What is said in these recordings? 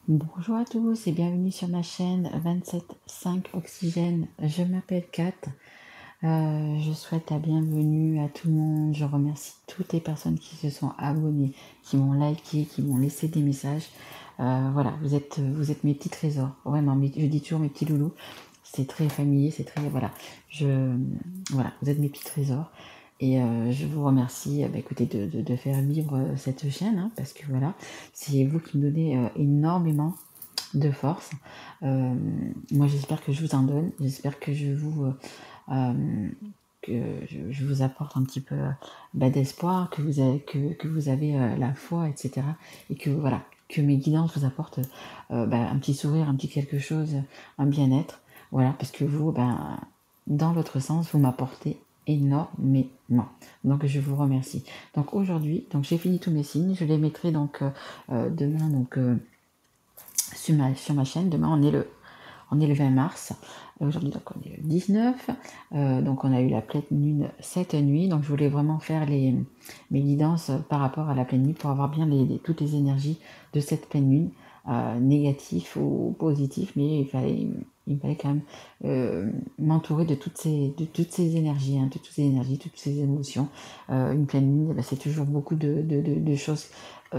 Bonjour à tous et bienvenue sur ma chaîne 27.5 Oxygène. Je m'appelle Kat. Je souhaite la bienvenue à tout le monde. Je remercie toutes les personnes qui se sont abonnées, qui m'ont liké, qui m'ont laissé des messages. Voilà, vous êtes mes petits trésors. Vraiment, je dis toujours mes petits loulous. C'est très familier, c'est très... Voilà, voilà, vous êtes mes petits trésors. Et je vous remercie écoutez, de faire vivre cette chaîne, hein, parce que voilà, c'est vous qui me donnez énormément de force. Moi, j'espère que je vous en donne. J'espère que euh, je vous apporte un petit peu d'espoir, que vous avez la foi, etc. Et que voilà, que mes guidances vous apportent un petit sourire, un petit quelque chose, un bien-être. Voilà, parce que vous, dans votre sens, vous m'apportez énormément. Donc je vous remercie. Donc aujourd'hui, donc j'ai fini tous mes signes. Je les mettrai donc demain sur ma chaîne. Demain on est le 20 mars. Aujourd'hui, donc, on est le 19. Donc, on a eu la pleine lune cette nuit. Donc, je voulais vraiment faire mes guidances par rapport à la pleine lune pour avoir bien toutes les énergies de cette pleine lune, négatives ou positives. Mais il fallait quand même m'entourer de toutes ces énergies, hein, de toutes ces énergies, toutes ces émotions. Une pleine lune, c'est toujours beaucoup de choses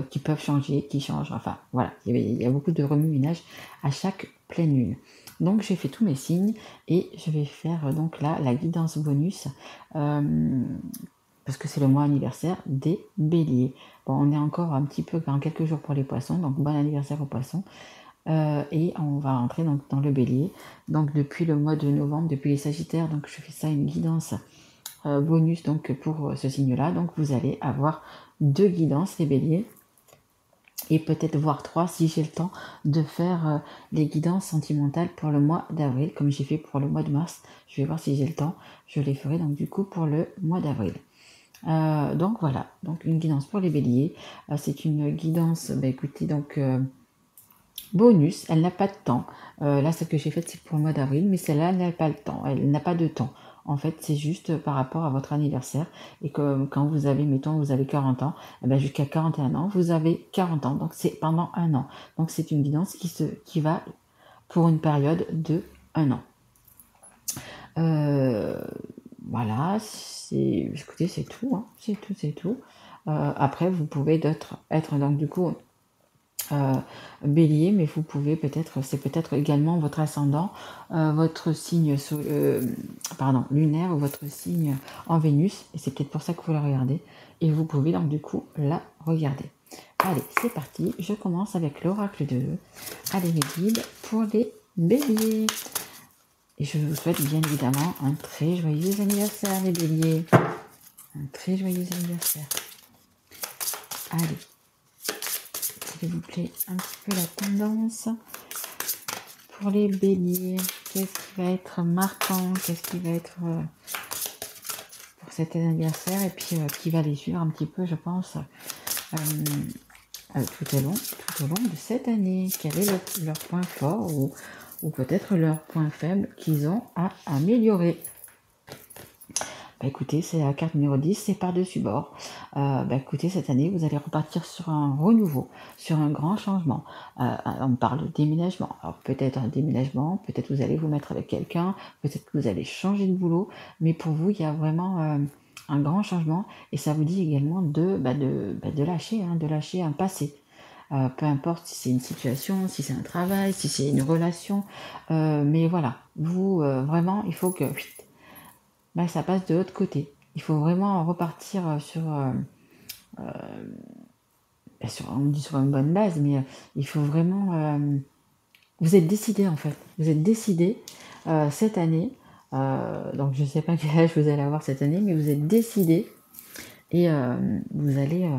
qui peuvent changer, qui changent. Enfin, voilà, il y a beaucoup de remue-ménage à chaque pleine lune. Donc j'ai fait tous mes signes et je vais faire donc là la guidance bonus parce que c'est le mois anniversaire des béliers. Bon, on est encore un petit peu dans quelques jours pour les poissons, donc bon anniversaire aux poissons. Et on va rentrer donc dans le bélier. Donc depuis le mois de novembre, depuis les sagittaires, donc je fais ça une guidance bonus donc pour ce signe-là. Donc vous allez avoir 2 guidances les béliers et peut-être voir 3 si j'ai le temps de faire les guidances sentimentales pour le mois d'avril, comme j'ai fait pour le mois de mars. Je vais voir si j'ai le temps. Je les ferai donc du coup pour le mois d'avril. Donc voilà, donc une guidance pour les béliers. C'est une guidance, écoutez, donc bonus, elle n'a pas de temps. Là, celle que j'ai faite, c'est pour le mois d'avril, mais celle-là, elle n'a pas le temps. Elle n'a pas de temps. En fait, c'est juste par rapport à votre anniversaire. Et que quand vous avez, mettons, vous avez 40 ans, jusqu'à 41 ans, vous avez 40 ans. Donc, c'est pendant un an. Donc, c'est une guidance qui va pour une période de un an. Voilà, écoutez, c'est tout, hein. C'est tout, c'est tout. Après, vous pouvez être donc du coup bélier, mais vous pouvez c'est peut-être également votre ascendant, votre signe lunaire ou votre signe en Vénus, et c'est peut-être pour ça que vous la regardez, et vous pouvez donc du coup la regarder. Allez, c'est parti, je commence avec l'oracle de Allez mes guides pour les béliers. Et je vous souhaite bien évidemment un très joyeux anniversaire les béliers. Un très joyeux anniversaire. Allez, s'il vous plaît, un petit peu la tendance pour les béliers. Qu'est-ce qui va être marquant? Qu'est-ce qui va être pour cet anniversaire? Et puis qui va les suivre un petit peu, je pense, tout au long de cette année. Quel est leur point fort ou peut-être leur point faible qu'ils ont à améliorer? Écoutez, c'est la carte numéro 10, c'est par-dessus bord. Écoutez, cette année, vous allez repartir sur un renouveau, sur un grand changement. On parle de déménagement. Alors peut-être un déménagement, peut-être vous allez vous mettre avec quelqu'un, peut-être que vous allez changer de boulot, mais pour vous, il y a vraiment un grand changement et ça vous dit également de lâcher, hein, de lâcher un passé. Peu importe si c'est une situation, si c'est un travail, si c'est une relation, mais voilà, vous, vraiment, il faut que ça passe de l'autre côté. Il faut vraiment repartir on dit sur une bonne base, mais il faut vraiment... vous êtes décidé en fait. Vous êtes décidé cette année. Donc je ne sais pas quel âge vous allez avoir cette année, mais vous êtes décidé et vous allez...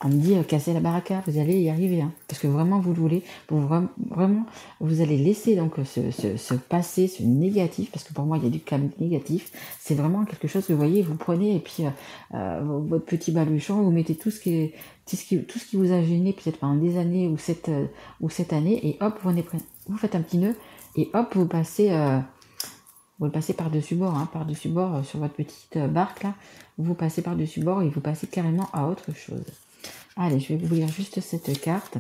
on me dit casser la baraka, vous allez y arriver, hein, parce que vraiment vous le voulez, vraiment vous allez laisser donc ce passé, ce négatif, parce que pour moi il y a du calme négatif, c'est vraiment quelque chose que vous voyez, vous prenez et puis votre petit baluchon, vous mettez tout ce qui vous a gêné peut-être pendant des années ou cette année, et hop, vous faites un petit nœud, et hop, vous le passez par-dessus bord, hein, par-dessus bord sur votre petite barque là, vous passez par-dessus bord et vous passez carrément à autre chose. Allez, je vais vous lire juste cette carte.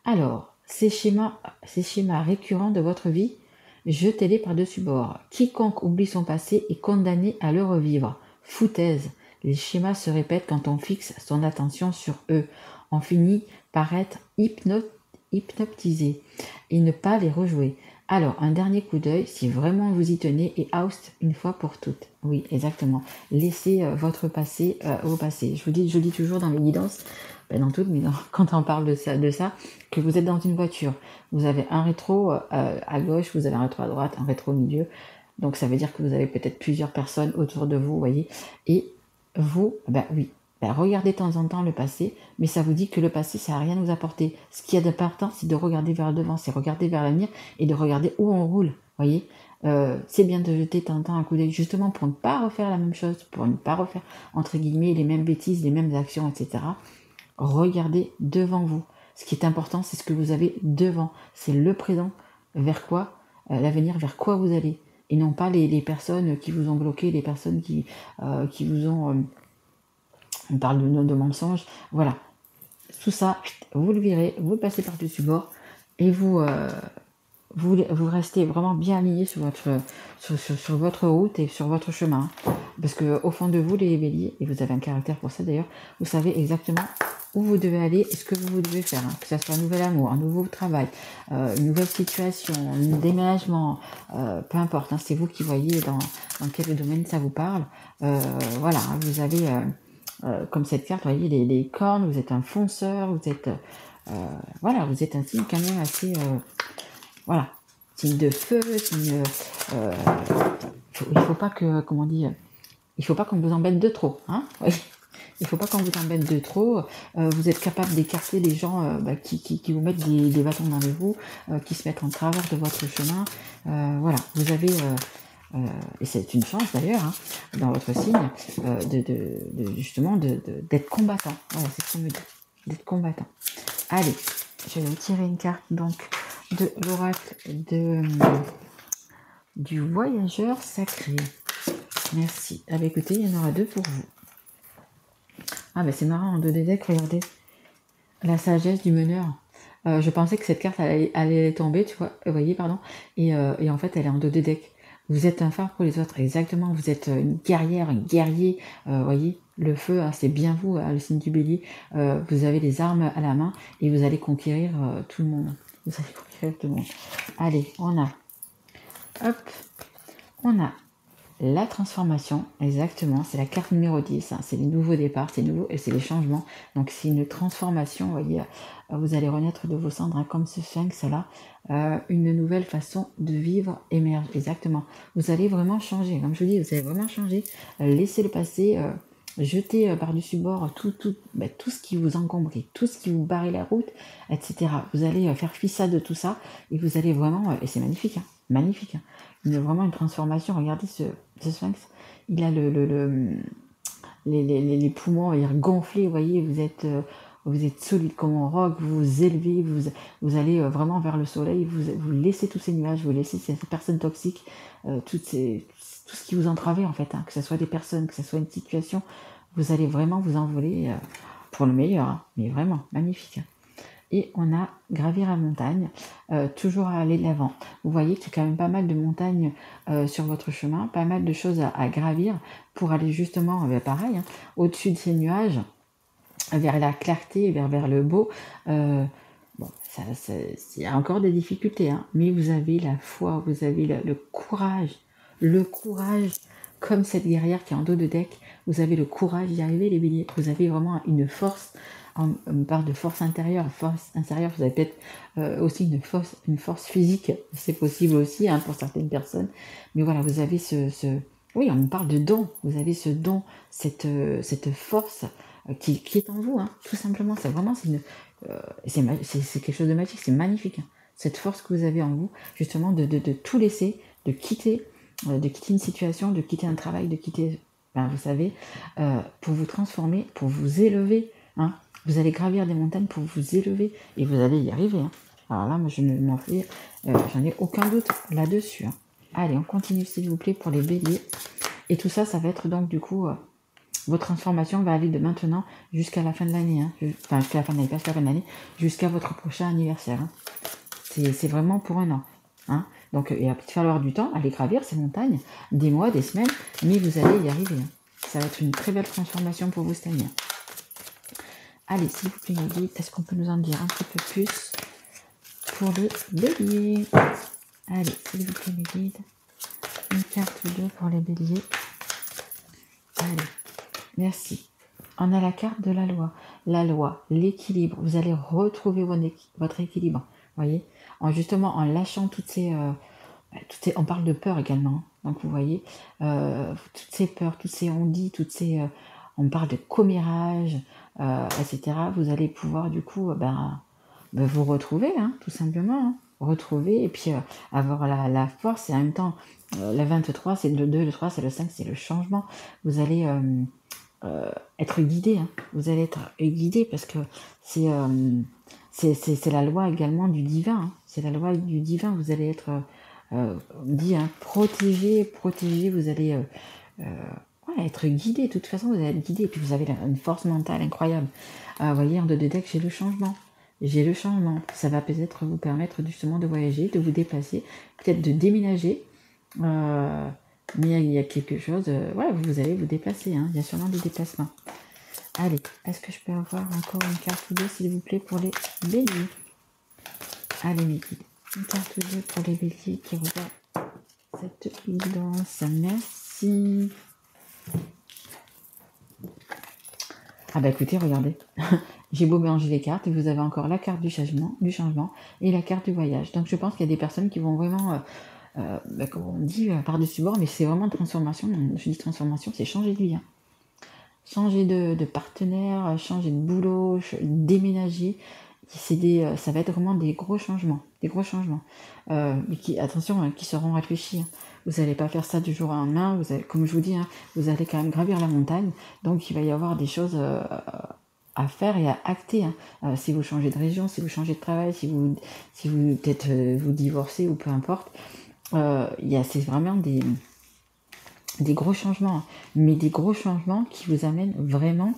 Alors, ces schémas récurrents de votre vie, jetez-les par-dessus bord. Quiconque oublie son passé est condamné à le revivre. Foutaise. Les schémas se répètent quand on fixe son attention sur eux. On finit par être hypnotisé et ne pas les rejouer. Alors, un dernier coup d'œil, si vraiment vous y tenez, et oust une fois pour toutes. Oui, exactement. Laissez votre passé au passé. Je dis toujours dans mes guidances, dans toutes, mais quand on parle de ça, que vous êtes dans une voiture. Vous avez un rétro à gauche, vous avez un rétro à droite, un rétro au milieu. Donc ça veut dire que vous avez peut-être plusieurs personnes autour de vous, voyez. Et vous, regardez de temps en temps le passé, mais ça vous dit que le passé, ça n'a rien à vous apporter. Ce qui est important, c'est de regarder vers le devant, c'est regarder vers l'avenir et de regarder où on roule, voyez. C'est bien de jeter de temps en temps un coup d'œil, justement pour ne pas refaire la même chose, pour ne pas refaire, entre guillemets, les mêmes bêtises, les mêmes actions, etc. Regardez devant vous. Ce qui est important, c'est ce que vous avez devant. C'est le présent, vers quoi, l'avenir, vers quoi vous allez. Et non pas les personnes qui vous ont bloqué, les personnes qui vous ont... on parle de mensonges. Voilà. Tout ça, vous le virez, vous le passez par-dessus bord et vous restez vraiment bien aligné sur votre route et sur votre chemin. Parce qu'au fond de vous, les béliers, et vous avez un caractère pour ça d'ailleurs, vous savez exactement où vous devez aller et ce que vous devez faire. Que ce soit un nouvel amour, un nouveau travail, une nouvelle situation, un déménagement, peu importe. C'est vous qui voyez dans quel domaine ça vous parle. Voilà, vous avez... comme cette carte, vous voyez, les cornes, vous êtes un fonceur, vous êtes... voilà, vous êtes un signe quand même assez... voilà, signe de feu, signe... il faut pas que... Comment dire, il faut pas qu'on vous embête de trop, hein. Oui. Il faut pas qu'on vous embête de trop. Vous êtes capable d'écarter les gens qui vous mettent des bâtons dans les roues, qui se mettent en travers de votre chemin. Voilà, vous avez... et c'est une chance d'ailleurs, hein, dans votre signe, justement d'être combattant. Voilà, c'est ce qu'on me dit, d'être combattant. Allez, je vais vous tirer une carte donc de l'oracle du voyageur sacré. Merci. Ah bah écoutez, il y en aura 2 pour vous. Ah bah c'est marrant, en 2D deck, regardez. La sagesse du meneur. Je pensais que cette carte allait tomber, tu vois, vous voyez, pardon. Et en fait, elle est en 2D deck. Vous êtes un phare pour les autres, exactement. Vous êtes une guerrière, un guerrier. Voyez, le feu, c'est bien vous, le signe du bélier. Vous avez les armes à la main et vous allez conquérir tout le monde. Vous allez conquérir tout le monde. Allez, on a la transformation, exactement, c'est la carte numéro 10, hein, c'est les nouveaux départs, c'est nouveau et c'est les changements. Donc c'est une transformation, vous voyez, vous allez renaître de vos cendres, hein, comme ce sphinx là, une nouvelle façon de vivre émerge, exactement. Vous allez vraiment changer, comme je vous dis, vous allez vraiment changer, laissez le passé, jeter par-dessus bord tout ce qui vous encombre, tout ce qui vous barre la route, etc. Vous allez faire fi de tout ça et vous allez vraiment, et c'est magnifique, hein, magnifique, hein. Vraiment une transformation. Regardez ce sphinx, il a les poumons, on va dire, gonflés, vous voyez, vous êtes solide comme un roc, vous vous élevez, vous allez vraiment vers le soleil, vous laissez tous ces nuages, vous laissez ces personnes toxiques, tout ce qui vous entravait en fait, hein, que ce soit des personnes, que ce soit une situation, vous allez vraiment vous envoler pour le meilleur, hein, mais vraiment magnifique, hein. Et on a gravir la montagne, toujours à aller de l'avant. Vous voyez qu'il y a quand même pas mal de montagnes sur votre chemin, pas mal de choses à gravir pour aller justement, pareil, hein, au-dessus de ces nuages, vers la clarté, vers le beau. Il y a encore des difficultés, hein, mais vous avez la foi, vous avez le courage, comme cette guerrière qui est en dos de deck, vous avez le courage d'y arriver, les béliers. Vous avez vraiment une force. On parle de force intérieure, vous avez peut-être aussi une force physique, c'est possible aussi, hein, pour certaines personnes, mais voilà, vous avez oui, on parle de don, vous avez ce don, cette force qui est en vous, hein, tout simplement, c'est vraiment, c'est quelque chose de magique, c'est magnifique, hein, cette force que vous avez en vous, justement, de tout laisser, de quitter une situation, de quitter un travail, de quitter, vous savez, pour vous transformer, pour vous élever, hein. Vous allez gravir des montagnes pour vous élever et vous allez y arriver, hein. Alors là, moi, je ne m'en fais, j'en ai aucun doute là-dessus, hein. Allez, on continue s'il vous plaît pour les béliers. Et tout ça, ça va être donc du coup, votre transformation va aller de maintenant jusqu'à la fin de l'année. Hein. Enfin, jusqu'à la fin de l'année, pas jusqu'à la fin de l'année, jusqu'à votre prochain anniversaire. Hein. C'est vraiment pour un an. Hein. Donc, il va peut-être falloir du temps, aller gravir ces montagnes, des mois, des semaines, mais vous allez y arriver. Hein. Ça va être une très belle transformation pour vous cette année. Allez, s'il vous plaît, guide, est-ce qu'on peut nous en dire un petit peu plus pour le bélier? Allez, s'il vous plaît, mes guides. Une carte ou deux pour les béliers. Allez, merci. On a la carte de la loi. La loi, l'équilibre. Vous allez retrouver votre équilibre. Voyez, justement, en lâchant toutes ces, on parle de peur également. Donc, vous voyez, toutes ces peurs, toutes ces on-dit, on parle de commérage, etc. Vous allez pouvoir, du coup, vous retrouver, hein, tout simplement. Hein. Retrouver et puis avoir la force. Et en même temps, le 23, c'est le 2, le 3, c'est le 5, c'est le changement. Vous allez être guidé. Hein. Vous allez être guidé parce que c'est la loi également du divin. Hein. C'est la loi du divin. Vous allez être, on dit, hein, protégé, vous allez être guidé. De toute façon, vous allez être guidé. Et puis vous avez une force mentale incroyable. Vous voyez, en 2 de deck, j'ai le changement. J'ai le changement. Ça va peut-être vous permettre justement de voyager, de vous déplacer, peut-être de déménager. Mais il y a quelque chose, vous allez vous déplacer, hein. Il y a sûrement des déplacements. Allez, est-ce que je peux avoir encore une carte ou deux, s'il vous plaît, pour les béliers? Allez, mes guides, une carte ou deux pour les béliers qui regardent cette guidance. Merci. Ah bah écoutez, regardez, j'ai beau mélanger les cartes et vous avez encore la carte du changement et la carte du voyage. Donc je pense qu'il y a des personnes qui vont vraiment... comme on dit, par-dessus bord, mais c'est vraiment transformation. Je dis transformation, c'est changer de vie. Hein. Changer de partenaire, changer de boulot, déménager. Ça va être vraiment des gros changements. Mais attention, hein, qui seront réfléchis. Hein. Vous n'allez pas faire ça du jour au lendemain. Comme je vous dis, hein, vous allez quand même gravir la montagne. Donc il va y avoir des choses à faire et à acter. Hein. Si vous changez de région, si vous changez de travail, si vous peut-être vous divorcez ou peu importe. C'est vraiment des gros changements, hein, mais des gros changements qui vous amènent vraiment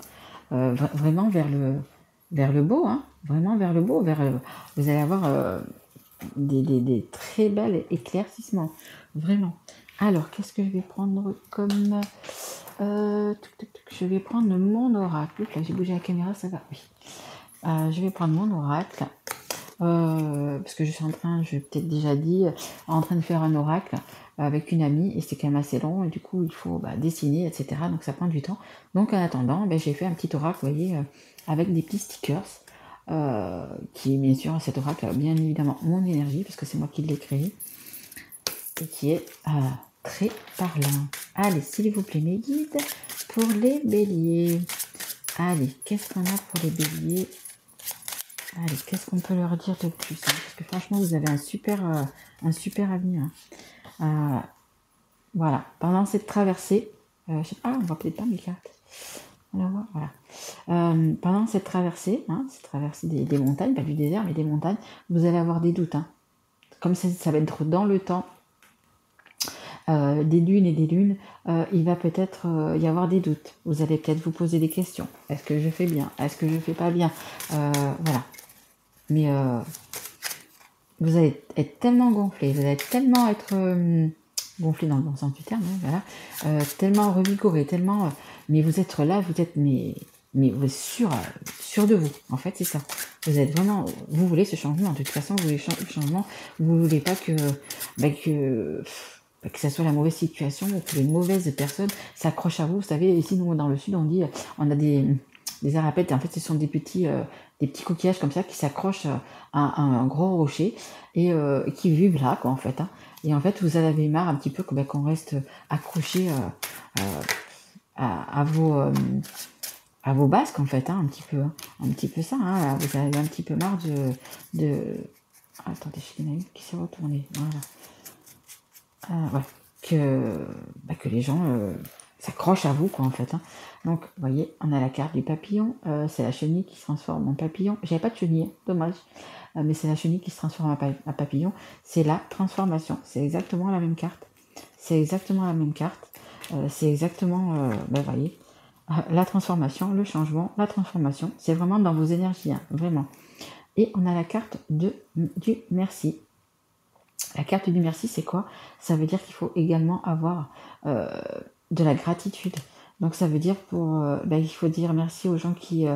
vers le beau, hein, vraiment vers le beau, vous allez avoir des très belles éclaircissements, vraiment. Alors, qu'est-ce que je vais prendre comme... je vais prendre mon oracle. Là, j'ai bougé la caméra, ça va, oui. Je vais prendre mon oracle. Parce que je l'ai peut-être déjà dit, en train de faire un oracle avec une amie et c'est quand même assez long et du coup il faut dessiner, etc. Donc ça prend du temps. Donc en attendant, j'ai fait un petit oracle, vous voyez, avec des petits stickers qui, bien sûr, cet oracle a bien évidemment mon énergie parce que c'est moi qui l'ai créé et qui est très parlant. Allez, s'il vous plaît, mes guides, pour les béliers. Allez, qu'est-ce qu'on a pour les béliers? Allez, qu'est-ce qu'on peut leur dire de plus, hein? Parce que franchement, vous avez un super avenir. Hein. Voilà, pendant cette traversée, je sais pas, on voit peut-être pas mes cartes. On la voit, voilà. Pendant cette traversée, des montagnes, pas du désert, mais des montagnes, vous allez avoir des doutes. Hein. Comme ça va être dans le temps, des lunes et des lunes, il va peut-être y avoir des doutes. Vous allez peut-être vous poser des questions. Est-ce que je fais bien? Est-ce que je fais pas bien? Voilà. Mais vous allez être tellement gonflé, vous allez tellement être gonflé dans le bon sens du terme, hein, voilà, tellement revigoré, tellement... mais vous êtes là, vous êtes... Mais vous êtes sûr de vous, en fait, c'est ça. Vous êtes vraiment... Vous voulez ce changement, de toute façon, vous voulez le changement, vous voulez pas que ça soit la mauvaise situation ou que les mauvaises personnes s'accrochent à vous. Vous savez, ici, nous, dans le sud, on dit, on a des arapettes, et en fait, ce sont des petits coquillages comme ça qui s'accrochent à un gros rocher et qui vivent là, quoi, en fait. Hein. Et en fait, vous en avez marre un petit peu qu'on reste accroché à vos basques, en fait, hein, un petit peu ça. Hein. Vous avez un petit peu marre de... Attendez, il y en a une qui s'est retournée. Voilà. Que les gens s'accrochent à vous, quoi, en fait. Hein. Donc, vous voyez, on a la carte du papillon. C'est la chenille qui se transforme en papillon. J'avais pas de chenille, dommage. Mais c'est la chenille qui se transforme en papillon. C'est la transformation. C'est exactement la même carte. C'est exactement... vous voyez. la transformation, le changement, la transformation. C'est vraiment dans vos énergies, hein, vraiment. Et on a la carte du merci. La carte du merci, c'est quoi? Ça veut dire qu'il faut également avoir de la gratitude. Donc ça veut dire il faut dire merci aux gens qui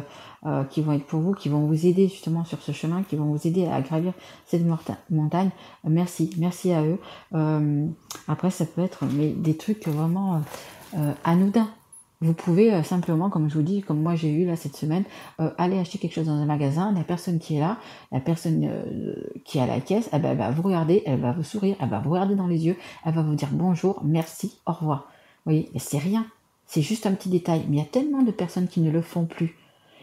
vont être pour vous, qui vont vous aider justement sur ce chemin, qui vont vous aider à gravir cette montagne. Merci à eux. Après, ça peut être des trucs vraiment anodins. Vous pouvez simplement, comme je vous dis, comme moi j'ai eu là cette semaine, aller acheter quelque chose dans un magasin, la personne qui est là, la personne qui est à la caisse, elle va vous regarder, elle va vous sourire, elle va vous regarder dans les yeux, elle va vous dire bonjour, merci, au revoir. Vous voyez, c'est rien, c'est juste un petit détail, mais il y a tellement de personnes qui ne le font plus.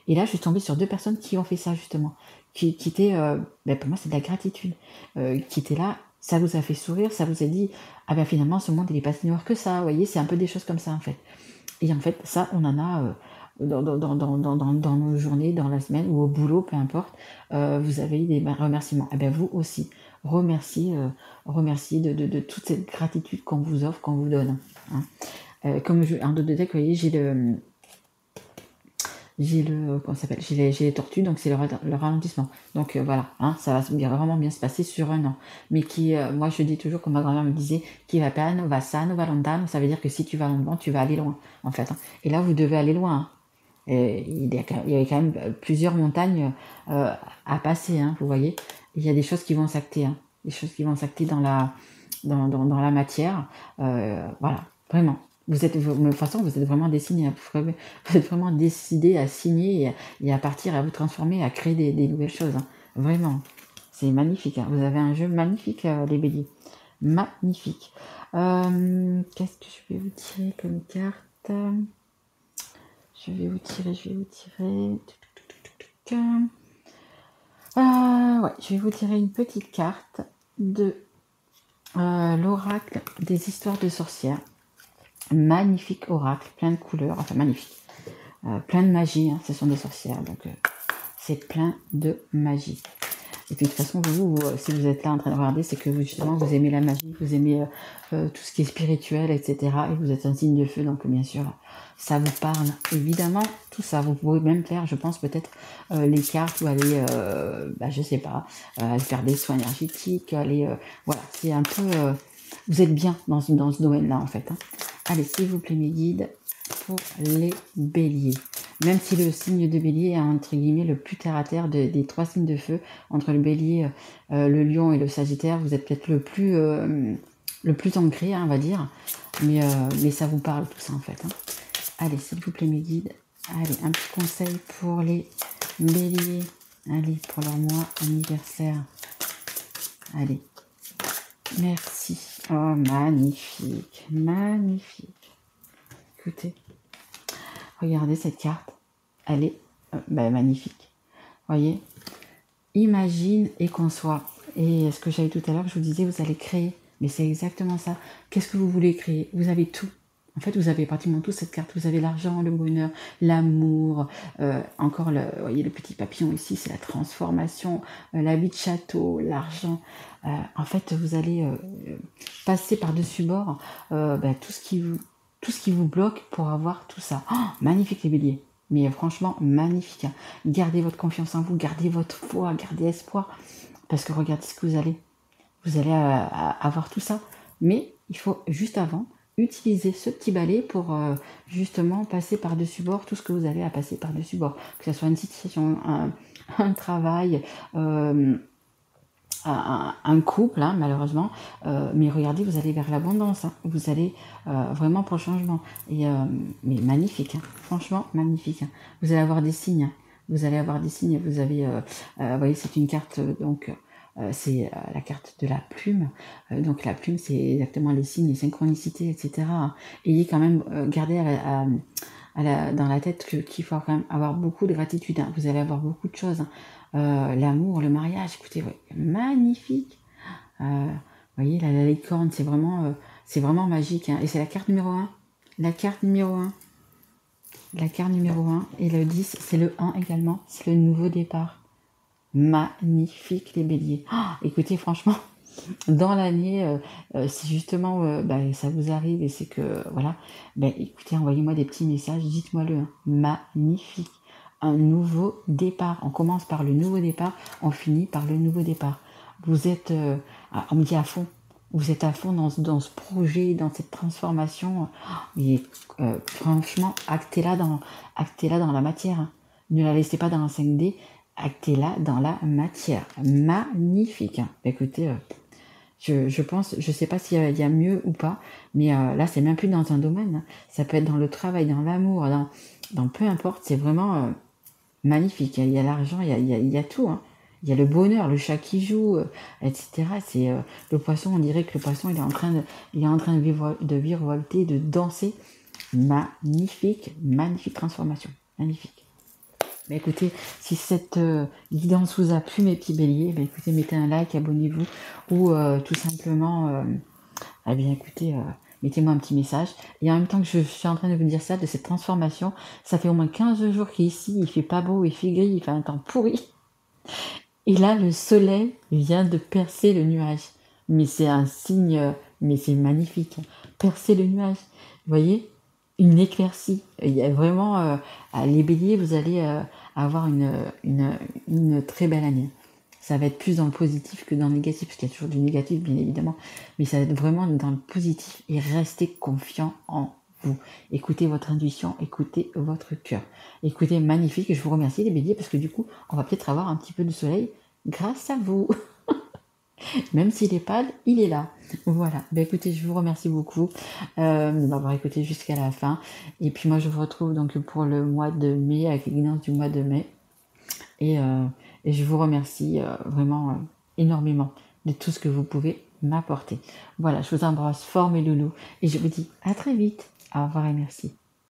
Et là, je suis tombée sur 2 personnes qui ont fait ça justement, qui étaient, pour moi c'est de la gratitude, qui étaient là, ça vous a fait sourire, ça vous a dit, finalement ce monde il est pas si noir que ça, vous voyez, c'est un peu des choses comme ça en fait. Et en fait, ça, on en a dans nos journées, dans la semaine ou au boulot, peu importe. Vous avez eu des remerciements. Vous aussi, remerciez de toute cette gratitude qu'on vous offre, qu'on vous donne. Hein. Comme en dos de deck, vous voyez, j'ai les tortues, donc c'est le ralentissement. Donc voilà, hein, ça va vraiment bien se passer sur un an. Mais moi je dis toujours, comme ma grand-mère me disait, qui va piano, va sano, va lontano, ça veut dire que si tu vas longuement, tu vas aller loin, en fait. Hein. Et là, vous devez aller loin. Hein. Et il y avait quand même plusieurs montagnes à passer, hein, vous voyez. Il y a des choses qui vont s'acter, hein, des choses qui vont s'acter dans la matière. Voilà, vraiment. De toute façon, vous êtes vraiment destiné, vous êtes vraiment décidé à signer et à partir, à vous transformer, à créer des nouvelles choses. Hein. Vraiment, c'est magnifique. Hein. Vous avez un jeu magnifique, les béliers. Magnifique. Qu'est-ce que je vais vous tirer comme carte? Je vais vous tirer. Je vais vous tirer une petite carte de l'oracle des histoires de sorcières. Magnifique oracle, plein de couleurs, enfin magnifique, plein de magie, hein, ce sont des sorcières, donc c'est plein de magie. Et puis de toute façon, vous, si vous êtes là en train de regarder, c'est que justement vous aimez la magie, vous aimez tout ce qui est spirituel, etc. Et vous êtes un signe de feu, donc bien sûr, ça vous parle. Évidemment, tout ça, vous pouvez même faire, je pense, peut-être les cartes ou aller, je sais pas, faire des soins énergétiques, voilà, c'est un peu... vous êtes bien dans ce domaine-là, en fait. Hein. Allez, s'il vous plaît, mes guides, pour les béliers. Même si le signe de bélier est, entre guillemets, le plus terre-à-terre des 3 signes de feu, entre le bélier, le lion et le sagittaire, vous êtes peut-être le plus ancré, hein, on va dire. Mais ça vous parle, tout ça, en fait. Hein. Allez, s'il vous plaît, mes guides. Allez, un petit conseil pour les béliers. Allez, pour leur mois anniversaire. Allez. Merci. Oh, magnifique. Magnifique. Écoutez. Regardez cette carte. Elle est magnifique. Voyez. Imagine et conçois. Et ce que j'avais tout à l'heure, je vous disais, vous allez créer. Mais c'est exactement ça. Qu'est-ce que vous voulez créer? Vous avez tout. En fait, vous avez pratiquement tout cette carte. Vous avez l'argent, le bonheur, l'amour, encore voyez le petit papillon ici, c'est la transformation, la vie de château, l'argent. En fait, vous allez passer par-dessus bord tout ce qui vous bloque pour avoir tout ça. Oh, magnifique les béliers. Mais franchement, magnifique. Gardez votre confiance en vous, gardez votre foi, gardez espoir. Parce que regardez ce que vous allez. Vous allez avoir tout ça. Mais il faut juste avant utiliser ce petit balai pour justement passer par-dessus bord tout ce que vous avez à passer par-dessus bord. Que ce soit une situation, un travail, un couple, hein, malheureusement. Mais regardez, vous allez vers l'abondance. Hein. Vous allez vraiment pour le changement. Mais magnifique, hein. Franchement, magnifique. Hein. Vous allez avoir des signes. Hein. Vous allez avoir des signes. Vous avez, vous voyez, c'est une carte, donc... c'est la carte de la plume. Donc la plume, c'est exactement les signes, les synchronicités, etc. Ayez quand même gardé dans la tête qu'il faut quand même avoir beaucoup de gratitude. Hein. Vous allez avoir beaucoup de choses. Hein. L'amour, le mariage, écoutez, ouais, magnifique. Voyez, la licorne, c'est vraiment magique. Hein. Et c'est la carte numéro 1. La carte numéro 1. La carte numéro 1. Et le 10, c'est le 1 également. C'est le nouveau départ. Magnifique les béliers. Oh, écoutez, franchement, dans l'année, si justement ça vous arrive et c'est que voilà, écoutez, envoyez-moi des petits messages, dites-moi-le, hein. Magnifique, un nouveau départ. On commence par le nouveau départ, on finit par le nouveau départ. Vous êtes, on me dit à fond, vous êtes à fond dans ce projet, dans cette transformation. Et franchement, actez-la dans la matière, hein. Ne la laissez pas dans un 5D, actez-la dans la matière. Magnifique, hein. Écoutez, je pense, je sais pas s'il y a mieux ou pas, mais là, c'est même plus dans un domaine, hein. Ça peut être dans le travail, dans l'amour, dans peu importe, c'est vraiment magnifique. Il y a l'argent, il y a tout, hein. Il y a le bonheur, le chat qui joue, etc. C'est le poisson, on dirait que le poisson, il est en train de virevolter, de danser. Magnifique, magnifique transformation. Magnifique. Écoutez, si cette guidance vous a plu, mes petits béliers, écoutez, mettez un like, abonnez-vous, ou tout simplement, écoutez, mettez-moi un petit message. Et en même temps que je suis en train de vous dire ça, de cette transformation, ça fait au moins 15 jours qu'ici, il fait pas beau, il fait gris, il fait un temps pourri. Et là, le soleil vient de percer le nuage. Mais c'est un signe, mais c'est magnifique. Percer le nuage. Vous voyez? Une éclaircie. Il y a vraiment, les béliers, vous allez avoir une très belle année. Ça va être plus dans le positif que dans le négatif, parce qu'il y a toujours du négatif, bien évidemment. Mais ça va être vraiment dans le positif et restez confiant en vous. Écoutez votre intuition, écoutez votre cœur. Écoutez, magnifique, je vous remercie les béliers, parce que du coup, on va peut-être avoir un petit peu de soleil grâce à vous. Même s'il est pâle, il est là. Voilà. Écoutez, je vous remercie beaucoup de m'avoir écouté jusqu'à la fin. Et puis moi, je vous retrouve donc pour le mois de mai, avec les guidances du mois de mai. Et je vous remercie vraiment énormément de tout ce que vous pouvez m'apporter. Voilà, je vous embrasse fort mes loulous. Et je vous dis à très vite. Au revoir et merci.